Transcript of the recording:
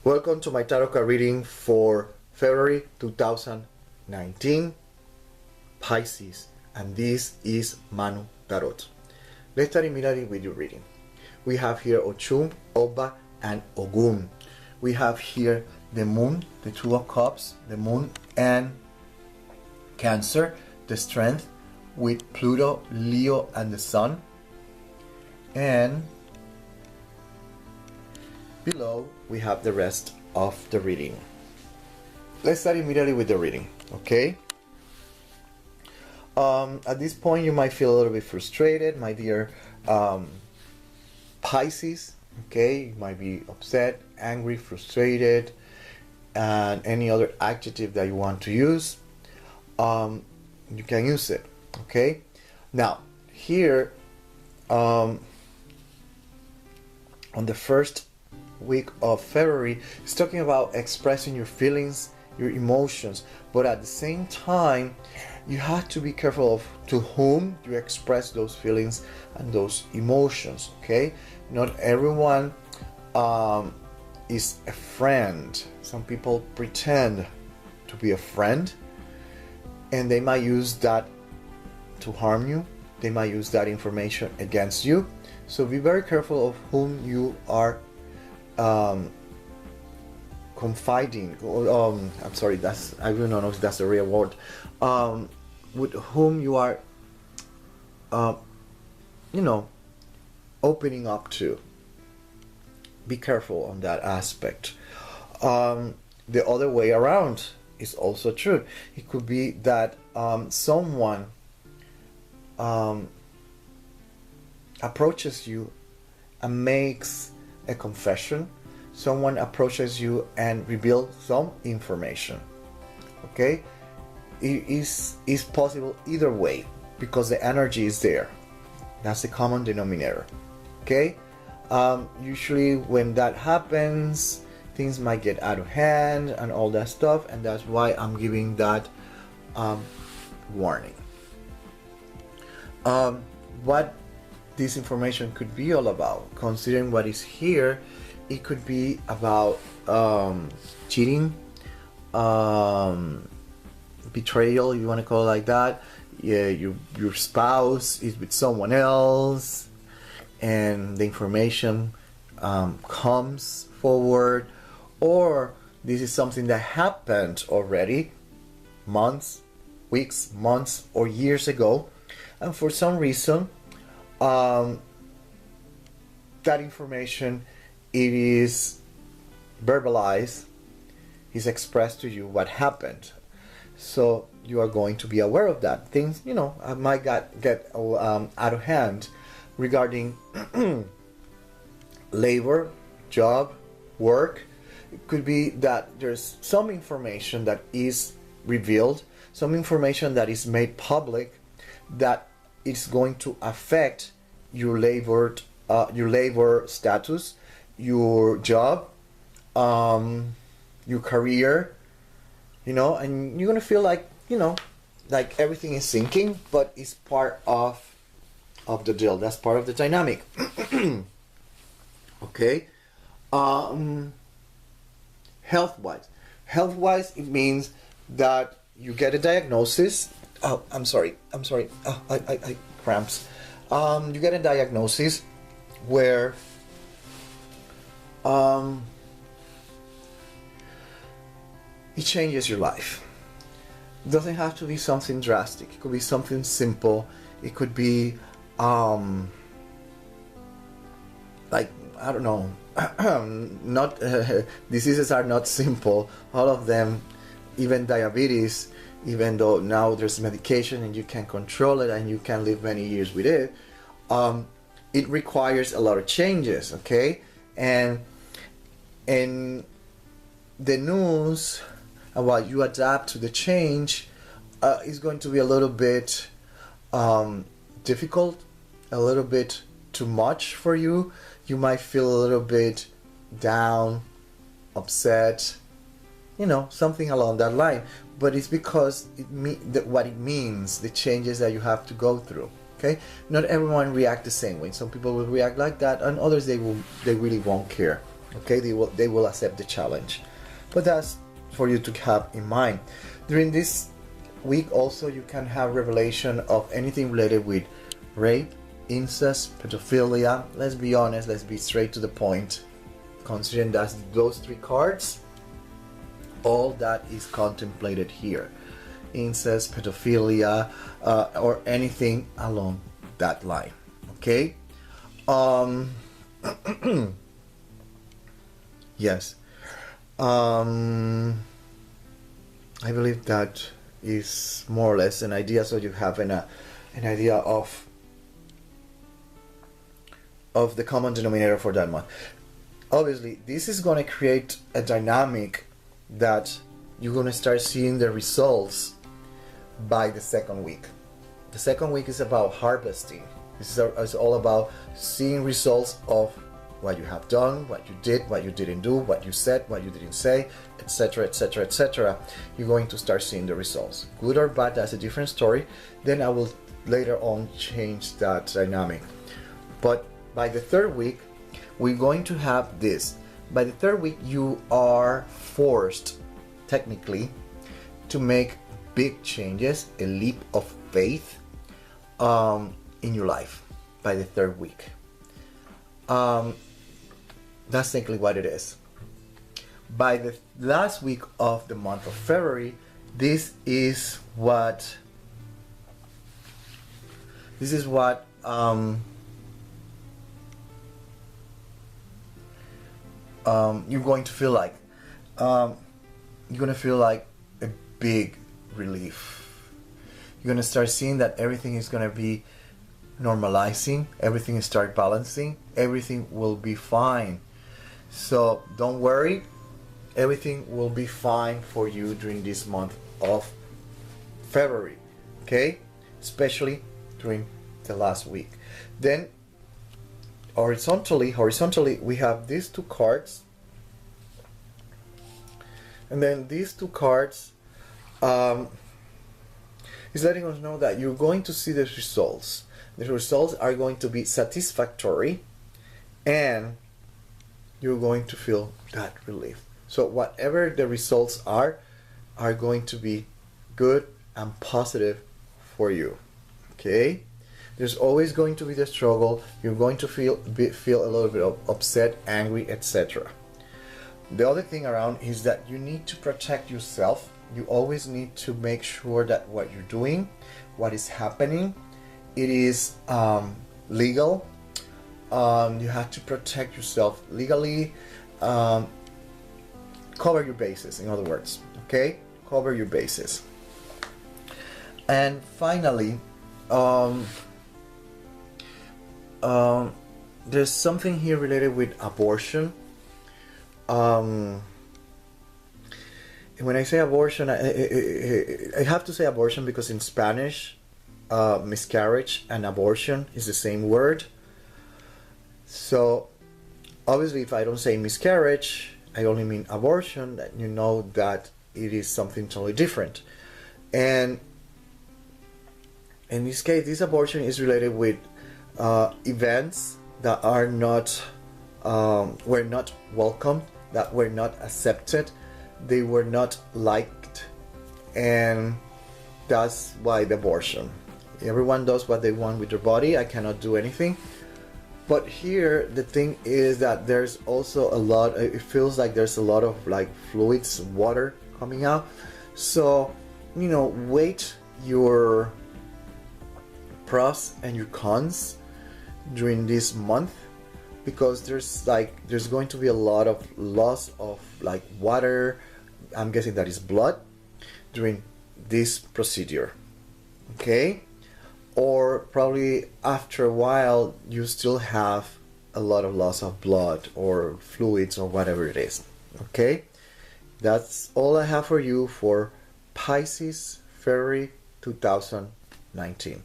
Welcome to my tarot card reading for February 2019, Pisces, and this is Manu Tarot. Let's start immediately with your reading. We have here Ochum, Oba, and Ogun. We have here the Moon, the Two of Cups, the Moon, and Cancer, the Strength, with Pluto, Leo, and the Sun. And below we have the rest of the reading. Let's start immediately with the reading, okay? At this point you might feel a little bit frustrated, my dear Pisces, okay? You might be upset, angry, frustrated, and any other adjective that you want to use, you can use it, okay? Now here on the first week of February, it's talking about expressing your feelings, your emotions, but at the same time you have to be careful of to whom you express those feelings and those emotions, okay? Not everyone is a friend. Some people pretend to be a friend and they might use that to harm you. They might use that information against you, so be very careful of whom you are confiding. I'm sorry, I don't know if that's a real word. With whom you are, opening up to. Be careful on that aspect. The other way around is also true. It could be that someone approaches you and makes a confession. Someone approaches you and reveals some information, okay? It is possible either way because the energy is there. That's the common denominator, okay? Usually when that happens, things might get out of hand and all that stuff, and that's why I'm giving that warning. What this information could be all about, considering what is here, it could be about cheating, betrayal, you want to call it like that. Yeah, your spouse is with someone else and the information comes forward, or this is something that happened already months, weeks, months, or years ago, and for some reason that information, it is verbalized, is expressed to you what happened. So you are going to be aware of that. Things, might get out of hand regarding labor, job, work. It could be that there's some information that is revealed, some information that is made public that is going to affect your labor status, your job, your career, and you're gonna feel like like everything is sinking, but it's part of the deal. That's part of the dynamic. Okay. Health-wise, it means that you get a diagnosis. Oh, I'm sorry. Oh, I cramps. You get a diagnosis where it changes your life. It doesn't have to be something drastic. It could be something simple. It could be like, I don't know, not diseases are not simple. All of them, even diabetes, even though now there's medication and you can control it and you can live many years with it, it requires a lot of changes, okay? And the news about you adapt to the change is going to be a little bit difficult, a little bit too much for you. You might feel a little bit down, upset, something along that line. But it's because what it means, the changes that you have to go through. Okay, not everyone react the same way. Some people will react like that, and others they really won't care. Okay, they will accept the challenge. But that's for you to have in mind. During this week also you can have revelation of anything related with rape, incest, pedophilia. Let's be honest, let's be straight to the point. Considering that those three cards, all that is contemplated here. Incest, pedophilia, or anything along that line. Okay? Yes. I believe that is more or less an idea, so you have an idea of the common denominator for that month. Obviously, this is going to create a dynamic that you're going to start seeing the results by the second week. The second week is about harvesting. This is all about seeing results of what you have done, what you did, what you didn't do, what you said, what you didn't say, etc., etc., etc. You're going to start seeing the results. Good or bad, that's a different story. Then I will later on change that dynamic. But by the third week, we're going to have this. By the third week, you are forced, technically, to make big changes, a leap of faith in your life by the third week. That's technically what it is. By the last week of the month of February, this is what you're going to feel like. You're going to feel like a big relief. You're going to start seeing that everything is going to be normalizing, everything is start balancing, everything will be fine. So don't worry, everything will be fine for you during this month of February, okay? Especially during the last week. Then horizontally we have these two cards, and then these two cards is letting us know that you're going to see the results. The results are going to be satisfactory, and you're going to feel that relief. So whatever the results are going to be good and positive for you. Okay? There's always going to be the struggle. You're going to feel a little bit of upset, angry, etc. The other thing around is that you need to protect yourself. You always need to make sure that what you're doing, what is happening, it is legal. You have to protect yourself legally. Cover your bases, in other words. Okay? Cover your bases. And finally, there's something here related with abortion. And when I say abortion, I have to say abortion because in Spanish, miscarriage and abortion is the same word. So obviously if I don't say miscarriage, I only mean abortion, that you know that it is something totally different. And in this case, this abortion is related with events that are not were not welcomed, that were not accepted, they were not liked, and that's why the abortion. Everyone does what they want with their body. I cannot do anything. But here the thing is that there's also a lot, it feels like there's a lot of like fluids, water coming out. So, you know, weight your pros and your cons during this month, because there's going to be a lot of loss of like water, I'm guessing that is blood, during this procedure. Okay? Or probably after a while you still have a lot of loss of blood or fluids or whatever it is. Okay? That's all I have for you for Pisces February 2019.